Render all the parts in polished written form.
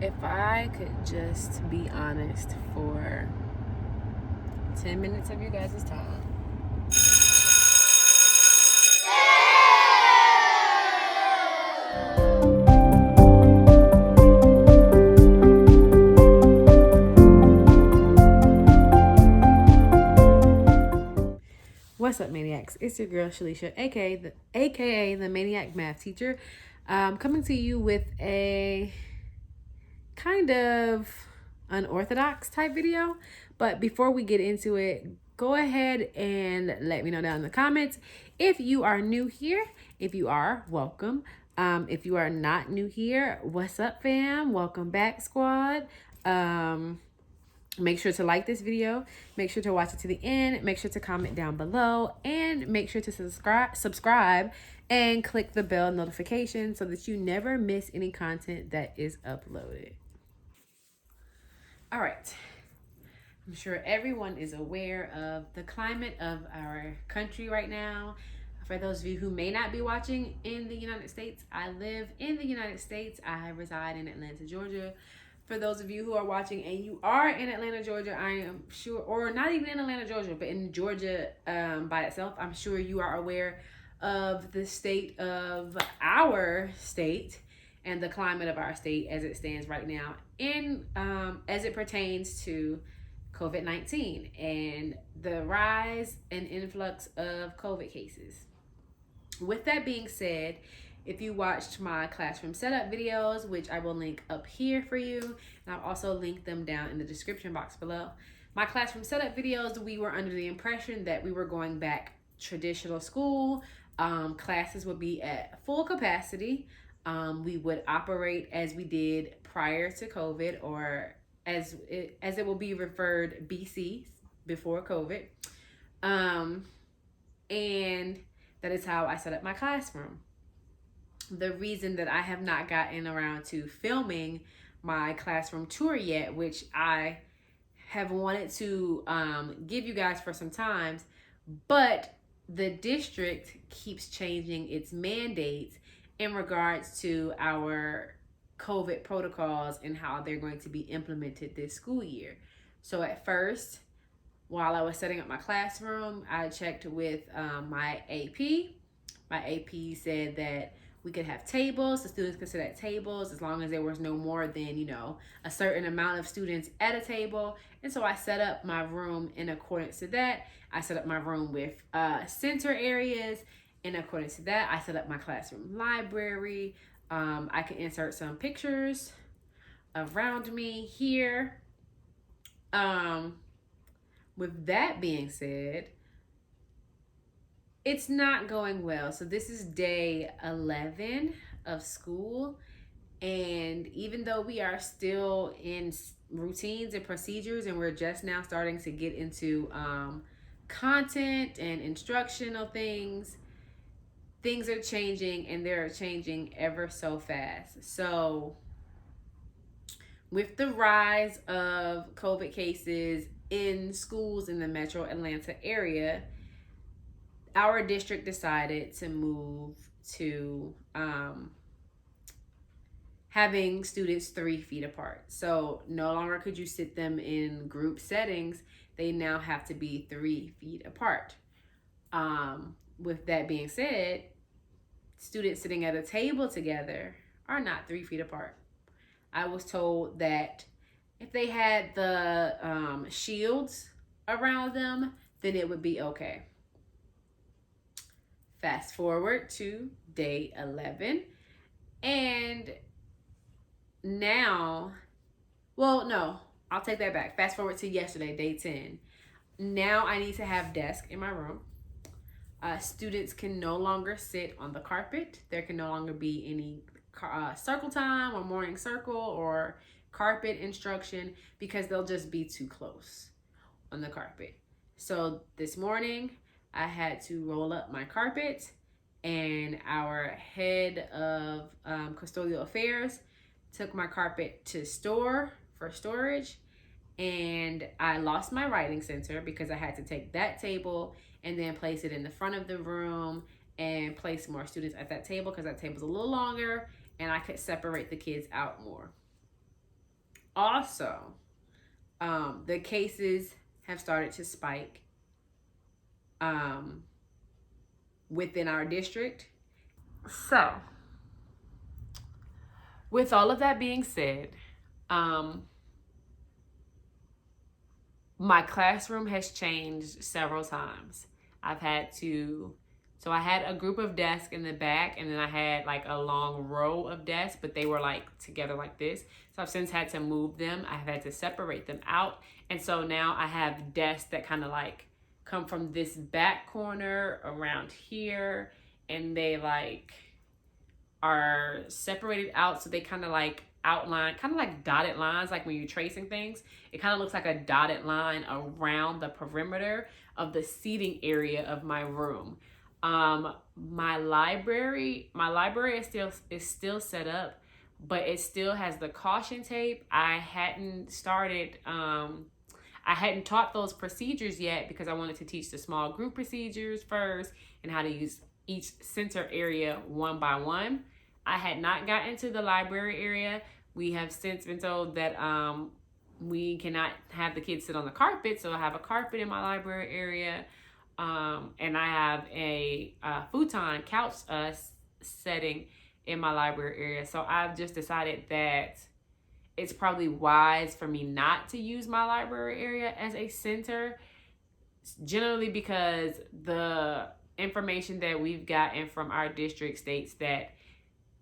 If I could just be honest for 10 minutes of you guys' time. What's up, Maniacs? It's your girl, Shalisha, aka the Maniac Math Teacher, coming to you with a kind of unorthodox type video. But before we get into it, go ahead and let me know down in the comments if you are new here. If you are, welcome. If you are not new here, what's up, fam? Welcome back, squad. Make sure to like this video, make sure to watch it to the end, make sure to comment down below, and make sure to subscribe and click the bell notification so that you never miss any content that is uploaded. All right. I'm sure everyone is aware of the climate of our country right now. For those of you who may not be watching in the United States, I live in the United States. I reside in Atlanta, Georgia. For those of you who are watching and you are in Atlanta, Georgia, I am sure, or not even in Atlanta, Georgia, but in Georgia by itself, I'm sure you are aware of the state of our state and the climate of our state as it stands right now in as it pertains to COVID-19 and the rise and influx of COVID cases. With that being said, if you watched my classroom setup videos, which I will link up here for you, and I'll also link them down in the description box below. My classroom setup videos, we were under the impression that we were going back traditional school. Classes would be at full capacity. We would operate as we did prior to COVID, or as it will be referred, BC, before COVID. And that is how I set up my classroom. The reason that I have not gotten around to filming my classroom tour yet, which I have wanted to give you guys for some times, but the district keeps changing its mandates in regards to our COVID protocols and how they're going to be implemented this school year. So at first, while I was setting up my classroom, I checked with my AP. My AP said that we could have tables. The students could sit at tables as long as there was no more than, a certain amount of students at a table. And so I set up my room in accordance to that. I set up my room with center areas. In accordance to that, I set up my classroom library. I can insert some pictures around me here. With that being said, it's not going well. So this is day 11 of school. And even though we are still in routines and procedures and we're just now starting to get into content and instructional things are changing, and they're changing ever so fast. So with the rise of COVID cases in schools in the metro Atlanta area, our district decided to move to having students 3 feet apart. So no longer could you sit them in group settings. They now have to be 3 feet apart. With that being said, students sitting at a table together are not 3 feet apart. I was told that if they had the shields around them, then it would be okay. Fast forward to day 11, and now, well, no, I'll take that back. Fast forward to yesterday, day 10. Now I need to have desk in my room. Students can no longer sit on the carpet. There can no longer be any circle time or morning circle or carpet instruction because they'll just be too close on the carpet. So this morning I had to roll up my carpet, and our head of custodial affairs took my carpet to store for storage, and I lost my writing center because I had to take that table and then place it in the front of the room and place more students at that table because that table's a little longer and I could separate the kids out more. also, the cases have started to spike within our district. So, with all of that being said, my classroom has changed several times. I had a group of desks in the back, and then I had like a long row of desks, but they were like together like this. So I've since had to move them. I've had to separate them out. And so now I have desks that kind of like come from this back corner around here, and they like are separated out, so they kind of like outline, kind of like dotted lines, like when you're tracing things. It kind of looks like a dotted line around the perimeter of the seating area of my room. My library is still set up, but it still has the caution tape. I hadn't taught those procedures yet because I wanted to teach the small group procedures first and how to use each center area one by one. I had not gotten to the library area. We have since been told that we cannot have the kids sit on the carpet, so I have a carpet in my library area, and I have a futon couch setting in my library area. So I've just decided that it's probably wise for me not to use my library area as a center, generally because the information that we've gotten from our district states that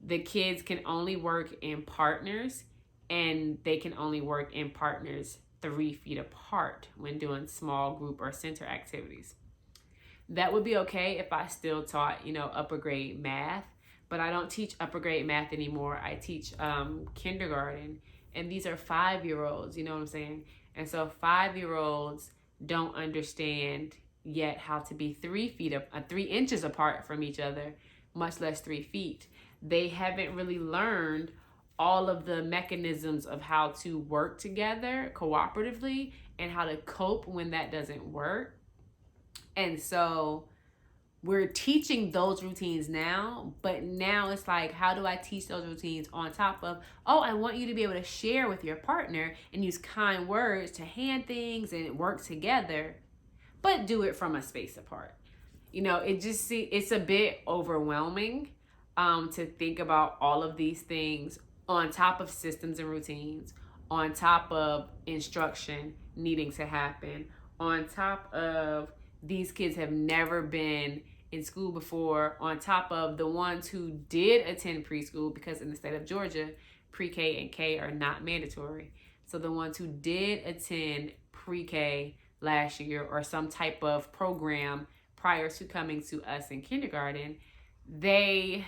the kids can only work in partners, and they can only work in partners 3 feet apart when doing small group or center activities. That would be okay if I still taught, upper grade math, but I don't teach upper grade math anymore. I teach kindergarten, and these are 5-year-olds, you know what I'm saying? And so 5-year-olds don't understand yet how to be 3 inches apart from each other, much less 3 feet. They haven't really learned all of the mechanisms of how to work together cooperatively and how to cope when that doesn't work. And so we're teaching those routines now, but now it's like, how do I teach those routines on top of, I want you to be able to share with your partner and use kind words to hand things and work together, but do it from a space apart. It's a bit overwhelming to think about all of these things on top of systems and routines, on top of instruction needing to happen, on top of these kids have never been in school before, on top of the ones who did attend preschool, because in the state of Georgia, pre-K and K are not mandatory. So the ones who did attend pre-K last year or some type of program prior to coming to us in kindergarten, they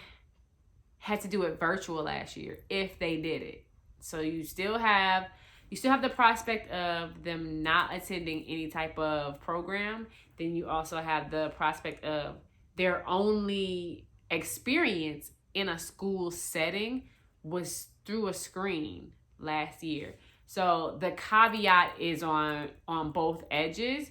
had to do it virtual last year if they did it. So you still have the prospect of them not attending any type of program. Then you also have the prospect of their only experience in a school setting was through a screen last year. So the caveat is on both edges.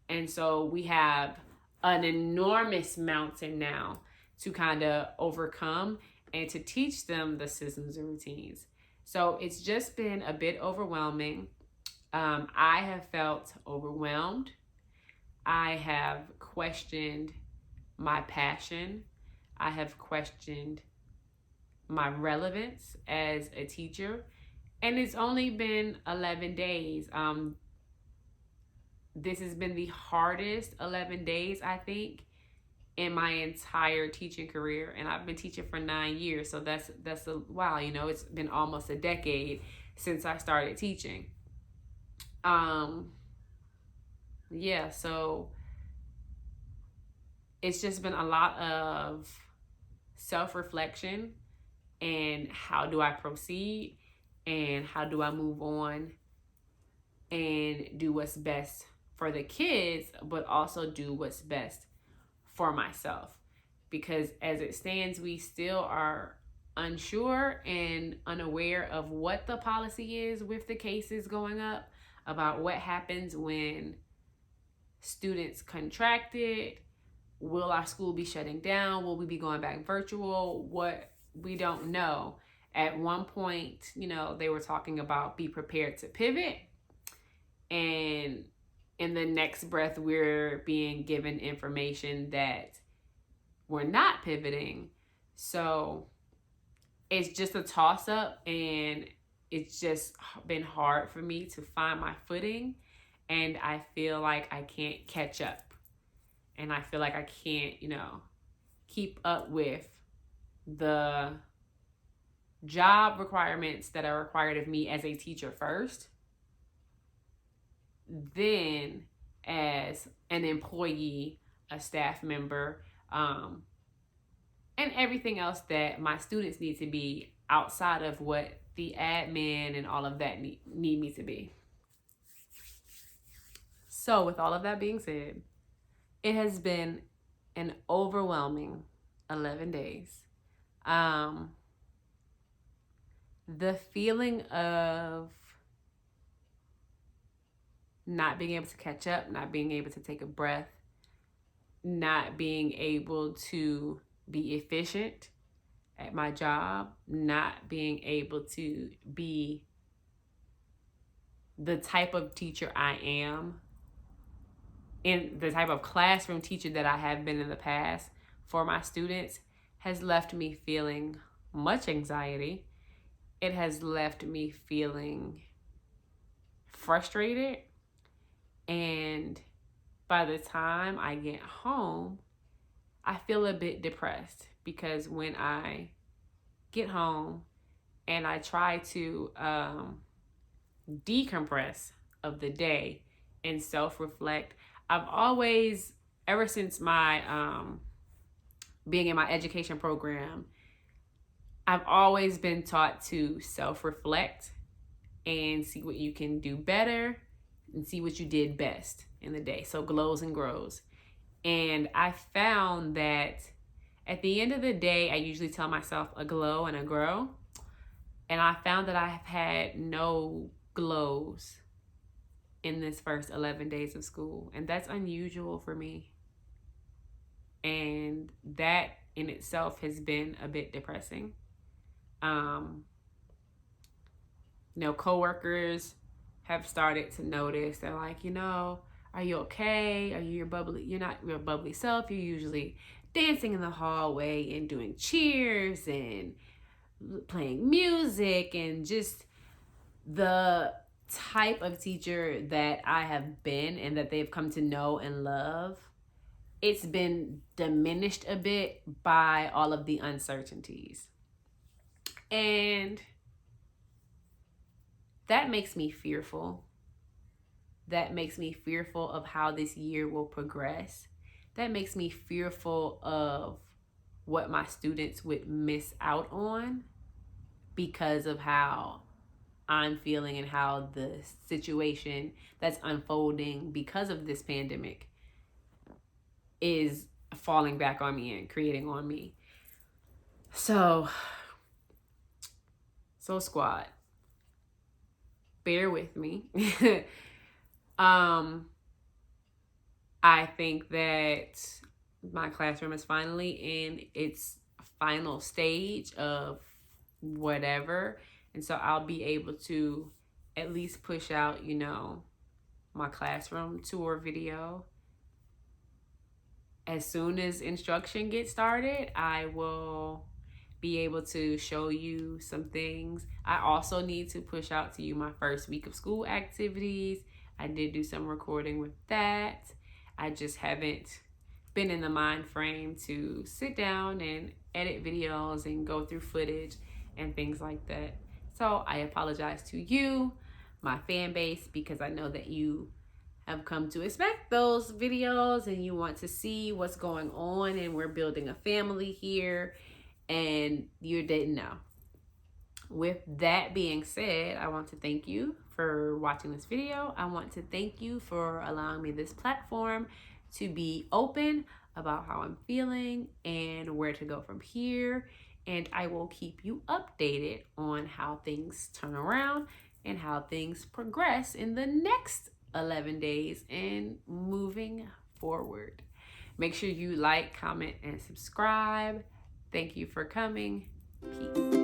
And so we have an enormous mountain now to kind of overcome and to teach them the systems and routines. So it's just been a bit overwhelming. I have felt overwhelmed. I have questioned my passion. I have questioned my relevance as a teacher. And it's only been 11 days. This has been the hardest 11 days, I think, in my entire teaching career. And I've been teaching for 9 years. So that's a wow, it's been almost a decade since I started teaching. So it's just been a lot of self-reflection and how do I proceed and how do I move on and do what's best for the kids, but also do what's best for myself. Because as it stands, we still are unsure and unaware of what the policy is with the cases going up, about what happens when students contracted. Will our school be shutting down? Will we be going back virtual? What we don't know. At one point, they were talking about be prepared to pivot. And in the next breath, we're being given information that we're not pivoting. So it's just a toss up, and it's just been hard for me to find my footing. And I feel like I can't catch up. And I feel like I can't, keep up with the job requirements that are required of me as a teacher first, then as an employee, a staff member, and everything else that my students need to be outside of what the admin and all of that need me to be. So with all of that being said, it has been an overwhelming 11 days. The feeling of not being able to catch up, not being able to take a breath, not being able to be efficient at my job, not being able to be the type of teacher I am, and the type of classroom teacher that I have been in the past for my students, has left me feeling much anxiety. It has left me feeling frustrated. And by the time I get home, I feel a bit depressed, because when I get home and I try to decompress of the day and self-reflect, I've always, ever since my being in my education program, I've always been taught to self-reflect and see what you can do better and see what you did best in the day. So glows and grows. And I found that at the end of the day, I usually tell myself a glow and a grow. And I found that I have had no glows in this first 11 days of school. And that's unusual for me. And that in itself has been a bit depressing. Coworkers have started to notice. They're like, are you okay? You're not your bubbly self. You're usually dancing in the hallway and doing cheers and playing music, and just the type of teacher that I have been and that they've come to know and love. It's been diminished a bit by all of the uncertainties. And that makes me fearful. That makes me fearful of how this year will progress. That makes me fearful of what my students would miss out on because of how I'm feeling and how the situation that's unfolding because of this pandemic is falling back on me and creating on me. So squad, bear with me. I think that my classroom is finally in its final stage of whatever. And so I'll be able to at least push out, my classroom tour video. As soon as instruction gets started, I will be able to show you some things. I also need to push out to you my first week of school activities. I did do some recording with that. I just haven't been in the mind frame to sit down and edit videos and go through footage and things like that. So I apologize to you, my fan base, because I know that you have come to expect those videos and you want to see what's going on, and we're building a family here, and you didn't know. With that being said, I want to thank you for watching this video. I want to thank you for allowing me this platform to be open about how I'm feeling and where to go from here. And I will keep you updated on how things turn around and how things progress in the next 11 days and moving forward. Make sure you like, comment, and subscribe. Thank you for coming. Peace.